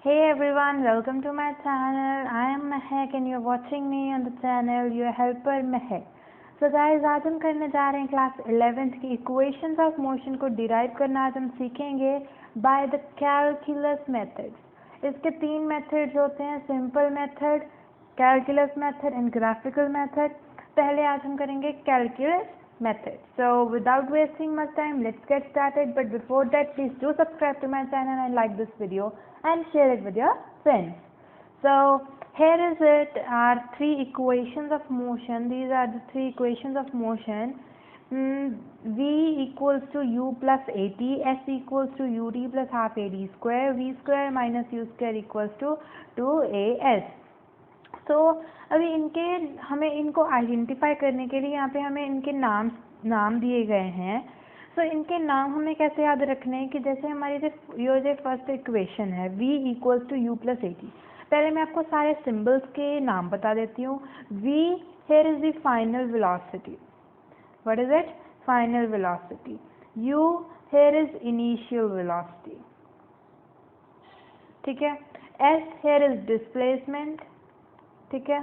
Hey everyone, welcome to my channel. I am Mehak and you're watching me on the channel your helper Mehak. So guys, आज हम करने जा रहे हैं class 11th की equations of motion को derive करना। आज हम सीखेंगे बाय द कैलकुलस मेथड्स। इसके तीन मेथड्स होते हैं, simple method, calculus method and graphical method. पहले आज हम करेंगे calculus method. So without wasting much time, let's get started. But before that, please do subscribe to my channel and like this video and share it with your friends. So here is it, our three equations of motion. These are the three equations of motion. V equals to u plus at, s equals to ud plus half ad square, v square minus u square equals to 2as. तो अभी हमें इनको identify करने के लिए यहाँ पे हमें इनके नाम दिए गए हैं। तो इनके नाम हमें कैसे याद रखने हैं कि जैसे हमारी जो फर्स्ट इक्वेशन है v equals to U plus AT. पहले मैं आपको सारे सिंबल्स के नाम बता देती हूँ। v here is the final velocity. What is it? Final velocity. u here is initial velocity. ठीक है। s here is displacement. ठीक है।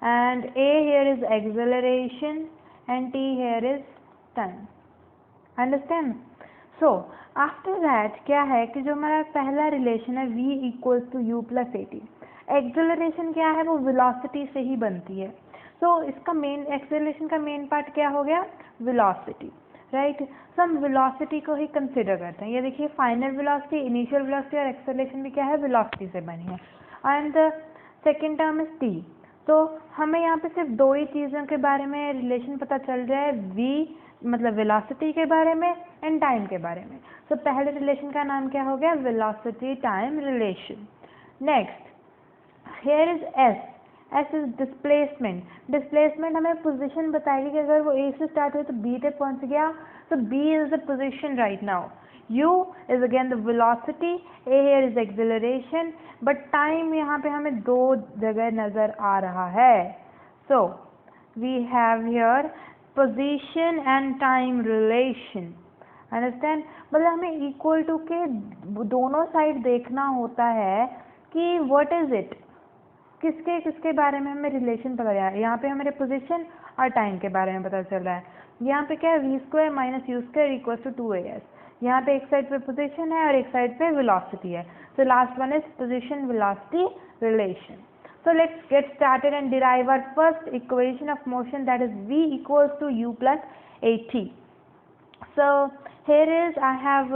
And a here is acceleration and t here is time. Understand? So after that क्या है कि जो हमारा पहला रिलेशन है v equals to u plus at, acceleration क्या है वो वेलोसिटी से ही बनती है। तो इसका मेन एक्सेलरेशन का मेन पार्ट क्या हो गया? Velocity, right. तो हम वेलोसिटी को ही कंसिडर करते हैं। ये देखिए फाइनल वेलोसिटी, इनिशियल वेलोसिटी और एक्सेलरेशन भी क्या है? वेलोसिटी से बनी है। And second term is T. तो हमें यहाँ पे सिर्फ दो ही चीज़ों के बारे में रिलेशन पता चल रहा है, v मतलब वेलोसिटी के बारे में एंड टाइम के बारे में। तो पहले रिलेशन का नाम क्या हो गया? Velocity time relation. Next here is s, s is displacement. Displacement हमें पोजीशन बताएगी कि अगर वो a से स्टार्ट हुई तो b तक पहुँच गया, तो b is the position right now. u is again the velocity, a here is acceleration, but time यहाँ पे हमें दो जगह नज़र आ रहा है। So we have here position and time relation. Understand? मतलब हमें equal to के दोनों साइड देखना होता है कि what is it, किसके किसके बारे में हमें रिलेशन पता चला है। यहाँ पे हमारे पोजीशन और टाइम के बारे में पता चल रहा है। यहाँ पे क्या है? V square minus U square equal to 2as। यहाँ पे एक साइड पे पोजीशन है और एक साइड पे वेलोसिटी है। तो last one is position velocity relation. So let's get started and derive our first equation of motion, that is v equals to u plus at. So here is I have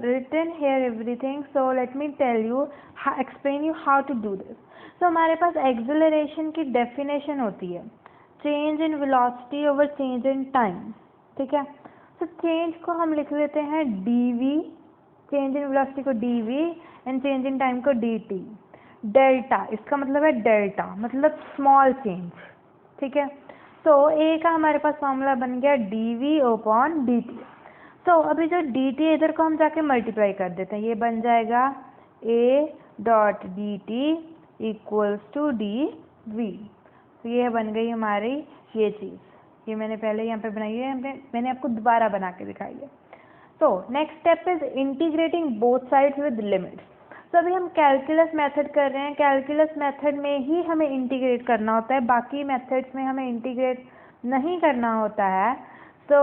written here everything. So let me tell you, explain you how to do this. So हमारे पास acceleration की definition होती है change in velocity over change in time. ठीक है। तो change को हम लिख लेते हैं dv, चेंज इन वेलोसिटी को dv and change in time को dt। डेल्टा, इसका मतलब है डेल्टा मतलब स्मॉल चेंज। ठीक है। तो a का हमारे पास फॉर्मूला बन गया dv अपॉन dt। तो अभी जो dt इधर को हम जाके मल्टीप्लाई कर देते हैं, ये बन जाएगा a dot dt equals to dv। तो ये बन गई हमारी ये चीज़, ये मैंने पहले यहाँ पे बनाई है, मैंने आपको दोबारा बना के दिखाई है। तो next step is integrating both sides with limits. तो अभी हम कैलकुलस मेथड कर रहे हैं, कैलकुलस मेथड में ही हमें इंटीग्रेट करना होता है, बाकी मेथड्स में हमें इंटीग्रेट नहीं करना होता है। तो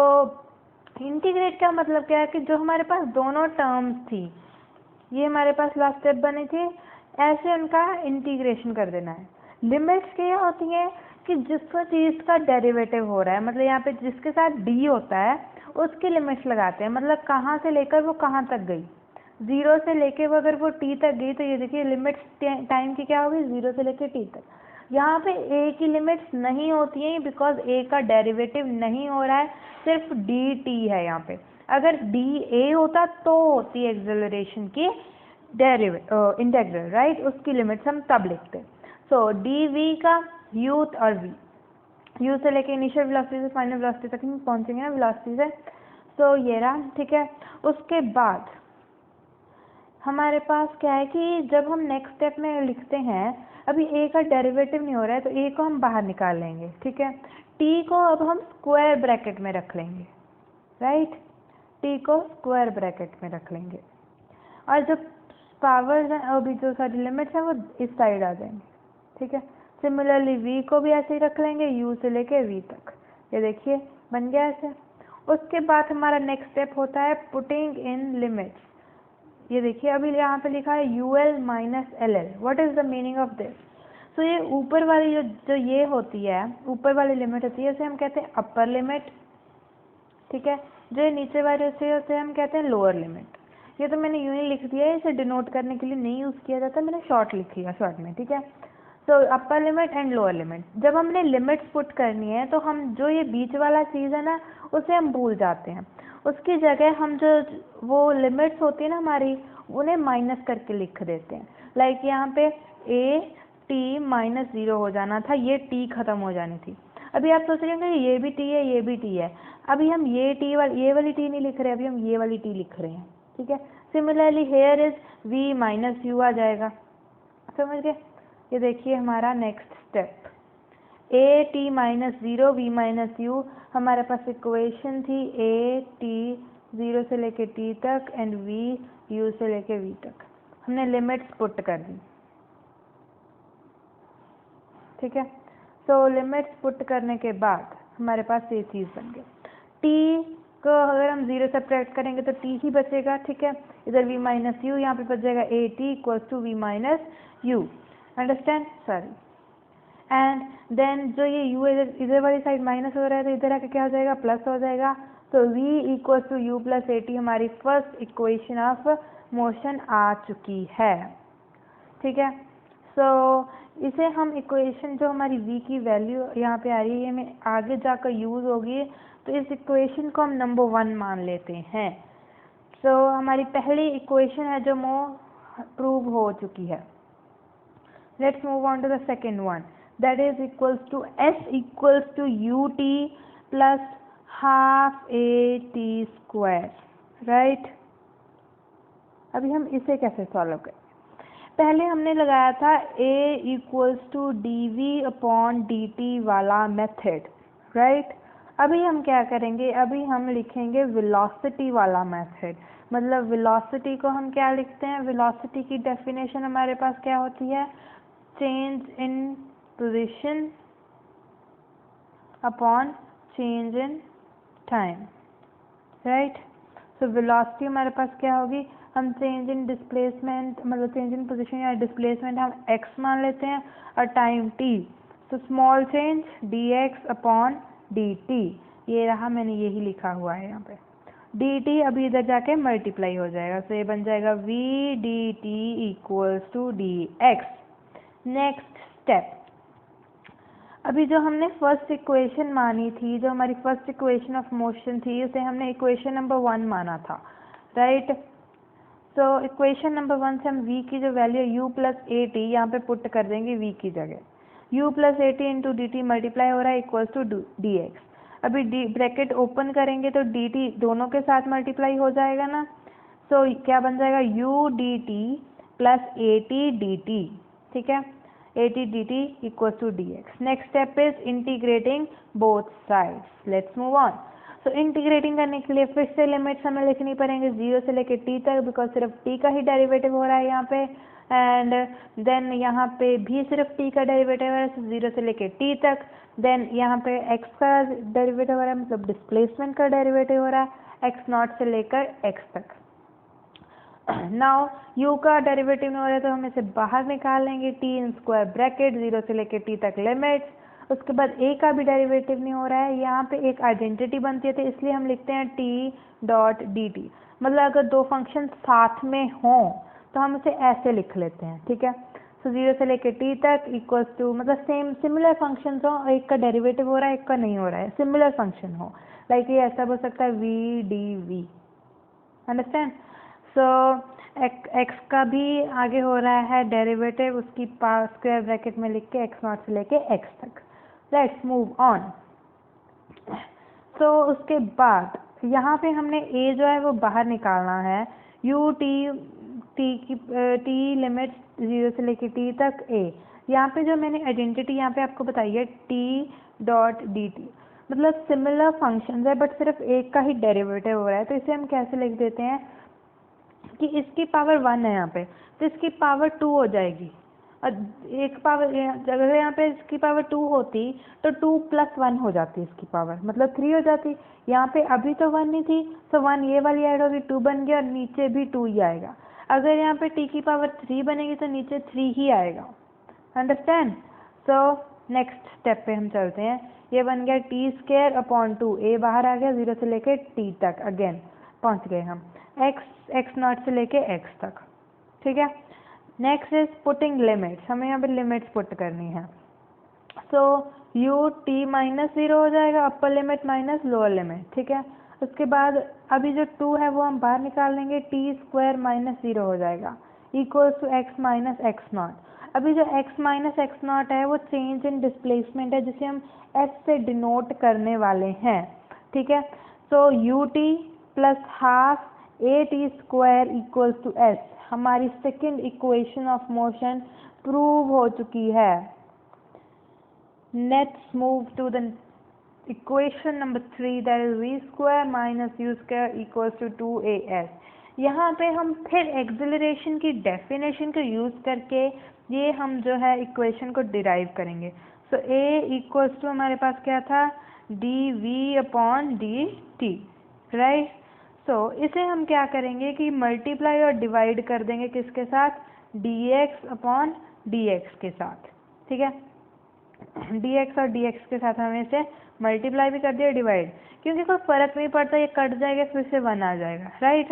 इंटीग्रेट का मतलब क्या है कि जो हमारे पास दोनों टर्म्स थी, ये हमारे पास लास्ट स्टेप बनी थी, ऐसे उनका इंटीग्रेशन कर देना है। लिमिट्स क्या होती हैं कि जिस चीज़ का डेरिवेटिव हो रहा है, मतलब यहाँ पे जिसके साथ d होता है उसकी लिमिट्स लगाते हैं, मतलब कहाँ से लेकर वो कहाँ तक गई। ज़ीरो से लेके वो अगर वो t तक गई तो ये देखिए लिमिट्स टाइम की क्या होगी? ज़ीरो से लेके t तक। यहाँ पे a की लिमिट्स नहीं होती हैं बिकॉज a का डेरिवेटिव नहीं हो रहा है, सिर्फ dt है यहाँ पे। अगर dA होता तो होती एक्सेलरेशन की इंटेग्रल, राइट, उसकी लिमिट्स हम तब लिखते। सो dv का यूथ और v, u से लेके इनिशियल वेलोसिटी से फाइनल वेलोसिटी तक हम पहुँचेंगे ना वेलोसिटी से। तो ये रहा। ठीक है। उसके बाद हमारे पास क्या है कि जब हम नेक्स्ट स्टेप में लिखते हैं, अभी a का डेरिवेटिव नहीं हो रहा है तो a को हम बाहर निकाल लेंगे। ठीक है। t को अब हम स्क्वायर ब्रैकेट में रख लेंगे, राइट, t को स्क्वायर ब्रैकेट में रख लेंगे। और जब पावर्स हैं अभी जो सारी लिमिट्स हैं वो इस साइड आ जाएंगी, ठीक है। सिमिलरली v को भी ऐसे ही रख लेंगे, u से लेके v तक। ये देखिए बन गया ऐसे। उसके बाद हमारा नेक्स्ट स्टेप होता है पुटिंग इन लिमिट्स। ये देखिए अभी यहाँ पे लिखा है ul minus LL। What is the meaning of this? So ये ऊपर वाली जो ये होती है, ऊपर वाली लिमिट होती है, उसे हम कहते हैं अपर लिमिट, ठीक है। जो नीचे वाली होती है उसे हम कहते हैं लोअर लिमिट। ये तो मैंने यूं ही लिख दिया है, इसे डिनोट करने के लिए नहीं यूज़ किया जाता, मैंने शॉर्ट लिख लिया शॉर्ट में, ठीक है। So upper limit and lower limit. जब हमने लिमिट्स पुट करनी है तो हम जो ये बीच वाला चीज़ है ना उसे हम भूल जाते हैं। उसकी जगह हम जो वो लिमिट्स होती है ना हमारी, उन्हें माइनस करके लिख देते हैं। लाइक यहाँ पे a t माइनस 0 हो जाना था, ये t खत्म हो जानी थी। अभी आप सोच रहे होंगे ये भी t है, ये भी t है। अभी हम ये वाली t नहीं लिख रहे, अभी हम ये वाली t लिख रहे हैं, ठीक है। Similarly here is v minus u आ जाएगा, समझ गए। ये देखिए हमारा next step, a t minus 0 v minus u. हमारे पास इक्वेशन थी a t 0 से लेके t तक एंड v u से लेके v तक। हमने लिमिट्स पुट कर दी, ठीक है। सो लिमिट्स पुट करने के बाद हमारे पास ये चीज़ बन गई। t को अगर हम 0 सब्ट्रैक्ट करेंगे तो t ही बचेगा, ठीक है। इधर v माइनस यू, यहाँ पे बच जाएगा a t equals to v minus U, understand, sorry. And then जो ये u इधर वाली साइड माइनस हो रहा है तो इधर आके क्या हो जाएगा, प्लस हो जाएगा। तो v equals to U plus A T हमारी फर्स्ट इक्वेशन ऑफ मोशन आ चुकी है, ठीक है। सो इसे हम इक्वेशन जो हमारी v की वैल्यू यहाँ पे आ रही है, ये में आगे जाकर यूज़ होगी, तो इस इक्वेशन को हम नंबर 1 मान लेते हैं। सो हमारी पहली इक्वेशन है जो प्रूव हो चुकी है। Let's move on to the second one, that is equals to s equals to U T plus half A T square, right. अभी हम इसे कैसे सॉल्व करें? पहले हमने लगाया था a equals to D V upon D T वाला मेथड, राइट। अभी हम क्या करेंगे, अभी हम लिखेंगे वेलोसिटी वाला मेथड। मतलब वेलोसिटी को हम क्या लिखते हैं, वेलोसिटी की डेफिनेशन हमारे पास क्या होती है, change in position upon change in time, right. So velocity हमारे पास क्या होगी, हम चेंज इन डिस्प्लेसमेंट मतलब चेंज इन पोजीशन या डिस्प्लेसमेंट हम x मान लेते हैं और टाइम t। तो small change dx upon dt, ये रहा, मैंने यही लिखा हुआ है यहाँ पे। dt अभी इधर जाके मल्टीप्लाई हो जाएगा, तो ये बन जाएगा v dt equals to dx। Next step, अभी जो हमने फर्स्ट इक्वेशन मानी थी, जो हमारी फर्स्ट इक्वेशन ऑफ मोशन थी, उसे हमने इक्वेशन नंबर 1 माना था, राइट। सो इक्वेशन नंबर 1 से हम v की जो value u plus A T यहाँ पे पुट कर देंगे v की जगह। u plus A T into D T multiply हो रहा है इक्वल्स टू डी एक्स। अभी ब्रैकेट ओपन करेंगे तो डी टी दोनों के साथ मल्टीप्लाई हो जाएगा ना। सो क्या बन जाएगा, u D T plus A T D T, ठीक है। A T D T equals to D X. Next step is integrating both sides. Let's move on. So integrating करने के लिए फिर से लिमिट्स हमें लिखनी पड़ेंगे 0 से लेके t तक, बिकॉज सिर्फ t का ही डेरिवेटिव हो रहा है यहाँ पे। एंड देन यहाँ पे भी सिर्फ t का डेरिवेटिव है, 0 से लेके t तक। देन यहाँ पे x का डेरिवेटिव हो रहा है, मतलब डिस्प्लेसमेंट का डेरिवेटिव हो रहा है x नॉट से लेकर x तक। नाउ u का डेरिवेटिव नहीं हो रहा है तो हम इसे बाहर निकाल लेंगे, t इन स्क्वायर ब्रैकेट 0 से लेके t तक लिमिट्स। उसके बाद a का भी डेरिवेटिव नहीं हो रहा है, यहाँ पे एक आइडेंटिटी बनती है, तो इसलिए हम लिखते हैं t डॉट डी टी। मतलब अगर दो फंक्शन साथ में हों तो हम इसे ऐसे लिख लेते हैं, ठीक है। सो 0 से लेके t तक इक्वल्स टू, मतलब सिमिलर फंक्शन हो, एक का डेरिवेटिव हो रहा है एक का नहीं हो रहा है, सिमिलर फंक्शन हो, लाइक ये ऐसा हो सकता है v D V, understand. So x का भी आगे हो रहा है डेरिवेटिव, उसकी स्क्वायर ब्रैकेट में लिख के x नॉट से लेके x तक। Let's move on. सो उसके बाद यहाँ पे हमने a जो है वो बाहर निकालना है, u t लिमिट 0 से लेके t तक a। यहाँ पे जो मैंने आइडेंटिटी यहाँ पे आपको बताई है t डॉट डी टी, मतलब सिमिलर फंक्शंस है बट सिर्फ एक का ही डेरिवेटिव हो रहा है, तो इसे हम कैसे लिख देते हैं, कि इसकी पावर 1 है यहाँ पे, तो इसकी पावर 2 हो जाएगी। और एक पावर अगर यहाँ पे इसकी पावर 2 होती तो 2 + 1 हो जाती इसकी पावर, मतलब 3 हो जाती। यहाँ पे अभी तो 1 नहीं थी, तो 1 ये वाली ऐड होगी, 2 बन गया, और नीचे भी 2 ही आएगा। अगर यहाँ पे t की पावर 3 बनेगी तो नीचे 3 ही आएगा। अंडरस्टैंड? सो नेक्स्ट स्टेप पे हम चलते हैं। ये बन गया t²/2, a बाहर आ गया, 0 से लेके t तक, अगेन पहुँच गए हम x0 से लेके x तक। ठीक है, नेक्स्ट इज पुटिंग लिमिट्स, हमें यहाँ पे लिमिट्स पुट करनी है। सो u t - 0 हो जाएगा, upper limit minus lower limit. ठीक है, उसके बाद अभी जो 2 है वो हम बाहर निकाल लेंगे, t² - 0 हो जाएगा, इक्वल्स टू x - x0। अभी जो x - x0 है वो चेंज इन डिस्प्लेसमेंट है, जिसे हम s से डिनोट करने वाले हैं। ठीक है, so ut + ½ at² equals to s, हमारी second equation of motion prove हो चुकी है। Let's move to the equation number 3, that is v² - u² equals to 2as। यहाँ पे हम फिर एक्सेलरेशन की डेफिनेशन को यूज़ करके ये हम जो है इक्वेशन को डिराइव करेंगे। सो a इक्वल्स टू हमारे पास क्या था, dv/dt, राइट। सो इसे हम क्या करेंगे कि मल्टीप्लाई और डिवाइड कर देंगे किसके साथ, dx/dx के साथ। ठीक है, dx और dx के साथ हमें इसे मल्टीप्लाई भी कर दिया, डिवाइड, क्योंकि कोई फ़र्क नहीं पड़ता, ये कट जाएगा फिर से 1 आ जाएगा, राइट।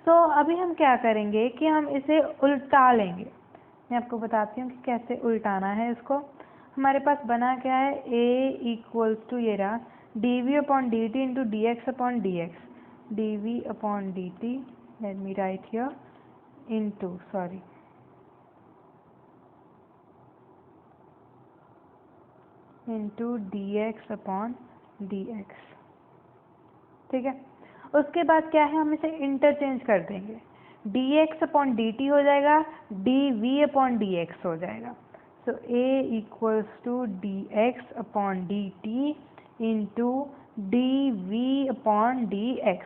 तो अभी हम क्या करेंगे कि हम इसे उल्टा लेंगे। मैं आपको बताती हूँ कि कैसे उल्टाना है इसको। हमारे पास बना क्या है, a इक्वल्स टू ये रहा dv/dt into dx/dx, dv/dt, let me right here, into dx/dx। ठीक है, उसके बाद क्या है, हम इसे इंटरचेंज कर देंगे, dx/dt हो जाएगा, dv/dx हो जाएगा। So a equals to dx/dt into dv/dx।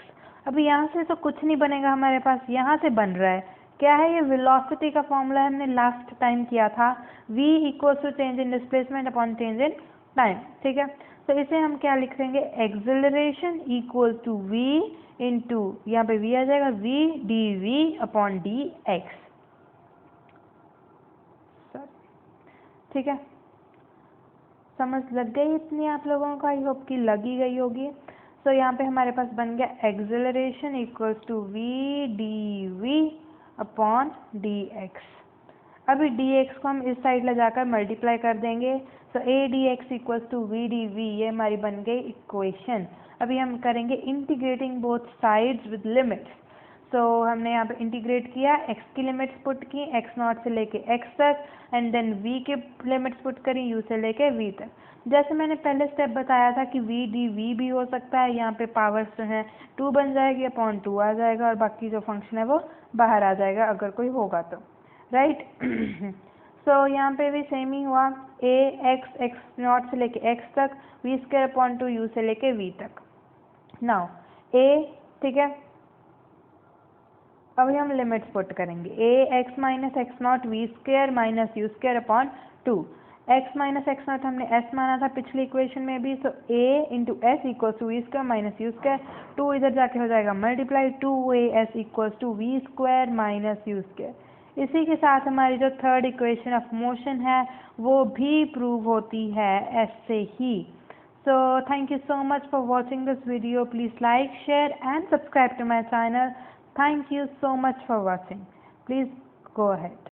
अभी यहाँ से तो कुछ नहीं बनेगा हमारे पास, यहाँ से बन रहा है क्या है, ये वेलोसिटी का फॉर्मूला हमने लास्ट टाइम किया था, v equals to change in displacement upon change in time. ठीक है, तो इसे हम क्या लिख देंगे, acceleration equal to v into, यहाँ पे v आ जाएगा, v dv/dx। ठीक है, समझ लग गई इतनी आप लोगों को, आई होप कि लगी गई होगी। सो यहाँ पे हमारे पास बन गया acceleration equals to v dv/dx। अभी dx को हम इस साइड ले जाकर मल्टीप्लाई कर देंगे, so a dx equals to v dv, ये हमारी बन गई इक्वेशन। अभी हम करेंगे integrating both sides with limits. So हमने यहाँ पे इंटीग्रेट किया, x की लिमिट्स पुट की x0 से लेके x तक, एंड देन v के लिमिट्स पुट करी u से लेके v तक। जैसे मैंने पहले स्टेप बताया था कि v dv भी हो सकता है, यहाँ पे पावर्स जो है 2 बन जाएगी, अपॉन 2 आ जाएगा, और बाकी जो फंक्शन है वो बाहर आ जाएगा अगर कोई होगा तो, राइट। सो यहाँ पे भी सेम ही हुआ, a x0 से लेके x तक, v²/2 u से लेके v तक। नाउ a, ठीक है, अभी हम लिमिट्स पुट करेंगे, a x - x0 v² - u²/2। x - x0 हमने s माना था पिछली इक्वेशन में भी, so a into s equals to v² - u², 2 इधर जाके हो जाएगा multiply, 2as equals to v² - u²। इसी के साथ हमारी जो थर्ड इक्वेशन ऑफ मोशन है वो भी प्रूव होती है s से ही। So thank you so much for watching this video. Please like, share and subscribe to my channel. Thank you so much for watching. Please go ahead.